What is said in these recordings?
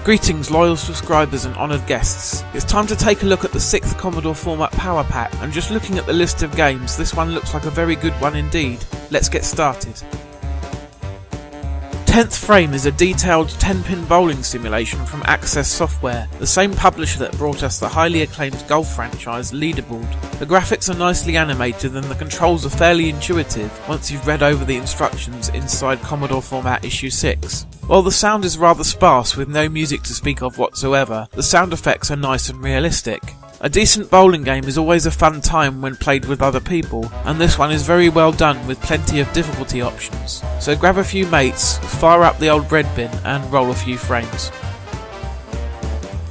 Greetings loyal subscribers and honoured guests. It's time to take a look at the 6th Commodore Format Power Pack, and just looking at the list of games, this one looks like a very good one indeed. Let's get started. 10th Frame is a detailed 10-pin bowling simulation from Access Software, the same publisher that brought us the highly acclaimed golf franchise Leaderboard. The graphics are nicely animated and the controls are fairly intuitive once you've read over the instructions inside Commodore Format Issue 6. While the sound is rather sparse with no music to speak of whatsoever, the sound effects are nice and realistic. A decent bowling game is always a fun time when played with other people, and this one is very well done with plenty of difficulty options. So grab a few mates, fire up the old bread bin and roll a few frames.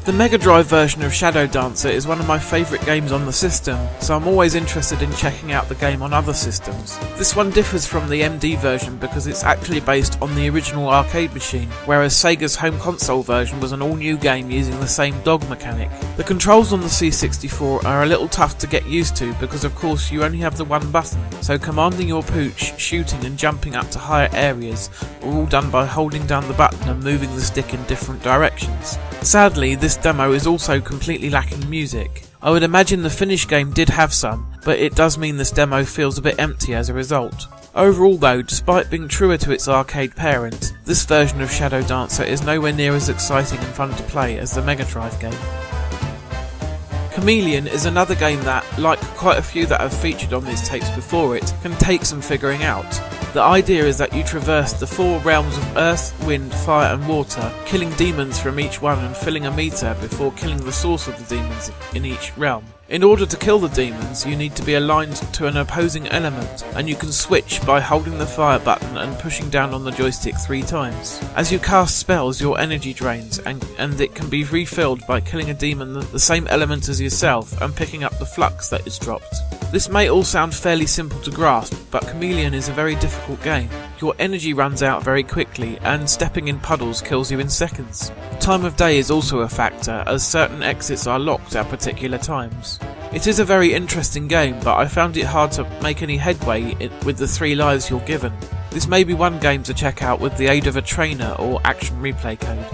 The Mega Drive version of Shadow Dancer is one of my favourite games on the system, so I'm always interested in checking out the game on other systems. This one differs from the MD version because it's actually based on the original arcade machine, whereas Sega's home console version was an all-new game using the same dog mechanic. The controls on the C64 are a little tough to get used to because of course you only have the one button, so commanding your pooch, shooting and jumping up to higher areas are all done by holding down the button and moving the stick in different directions. Sadly, this demo is also completely lacking music. I would imagine the finished game did have some, but it does mean this demo feels a bit empty as a result. Overall though, despite being truer to its arcade parent, this version of Shadow Dancer is nowhere near as exciting and fun to play as the Mega Drive game. Chameleon is another game that, like quite a few that have featured on these tapes before it, can take some figuring out. The idea is that you traverse the 4 realms of earth, wind, fire and water, killing demons from each one and filling a meter before killing the source of the demons in each realm. In order to kill the demons, you need to be aligned to an opposing element, and you can switch by holding the fire button and pushing down on the joystick 3 times. As you cast spells, your energy drains, and it can be refilled by killing a demon the same element as yourself and picking up the flux that is dropped. This may all sound fairly simple to grasp, but Chameleon is a very difficult game. Your energy runs out very quickly, and stepping in puddles kills you in seconds. Time of day is also a factor, as certain exits are locked at particular times. It is a very interesting game, but I found it hard to make any headway with the 3 lives you're given. This may be one game to check out with the aid of a trainer or action replay code.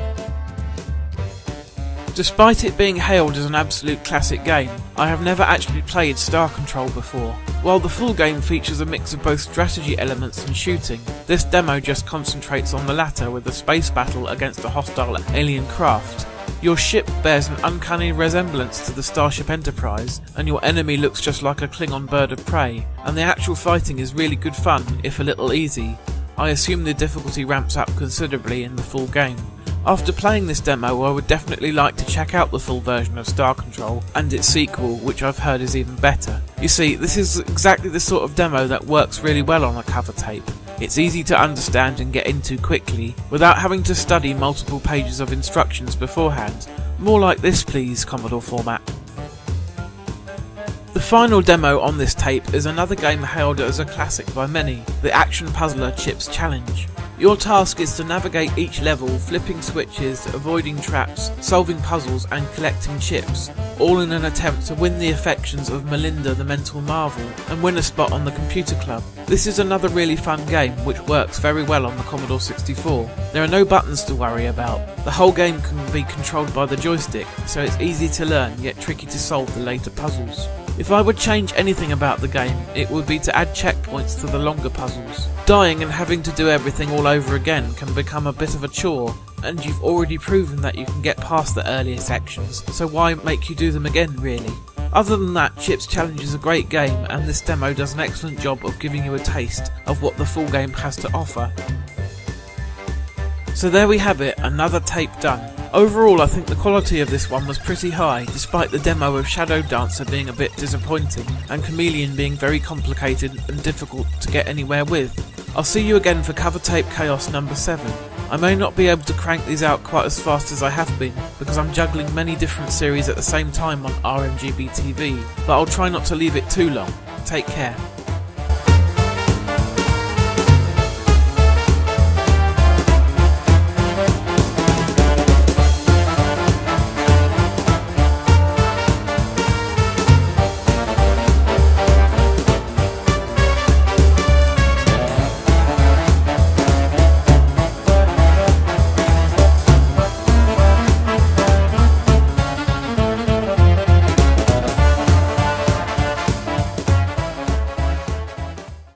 Despite it being hailed as an absolute classic game, I have never actually played Star Control before. While the full game features a mix of both strategy elements and shooting, this demo just concentrates on the latter with a space battle against a hostile alien craft. Your ship bears an uncanny resemblance to the Starship Enterprise, and your enemy looks just like a Klingon bird of prey, and the actual fighting is really good fun, if a little easy. I assume the difficulty ramps up considerably in the full game. After playing this demo, I would definitely like to check out the full version of Star Control and its sequel, which I've heard is even better. You see, this is exactly the sort of demo that works really well on a cover tape. It's easy to understand and get into quickly, without having to study multiple pages of instructions beforehand. More like this please, Commodore Format. The final demo on this tape is another game hailed as a classic by many, the action puzzler Chip's Challenge. Your task is to navigate each level, flipping switches, avoiding traps, solving puzzles and collecting chips, all in an attempt to win the affections of Melinda the Mental Marvel and win a spot on the Computer Club. This is another really fun game which works very well on the Commodore 64. There are no buttons to worry about. The whole game can be controlled by the joystick, so it's easy to learn yet tricky to solve the later puzzles. If I would change anything about the game, it would be to add checkpoints to the longer puzzles. Dying and having to do everything all over again can become a bit of a chore, and you've already proven that you can get past the earlier sections, so why make you do them again really? Other than that, Chip's Challenge is a great game, and this demo does an excellent job of giving you a taste of what the full game has to offer. So there we have it, another tape done. Overall, I think the quality of this one was pretty high, despite the demo of Shadow Dancer being a bit disappointing, and Chameleon being very complicated and difficult to get anywhere with. I'll see you again for Covertape Chaos number 7. I may not be able to crank these out quite as fast as I have been, because I'm juggling many different series at the same time on RMGB TV, but I'll try not to leave it too long. Take care.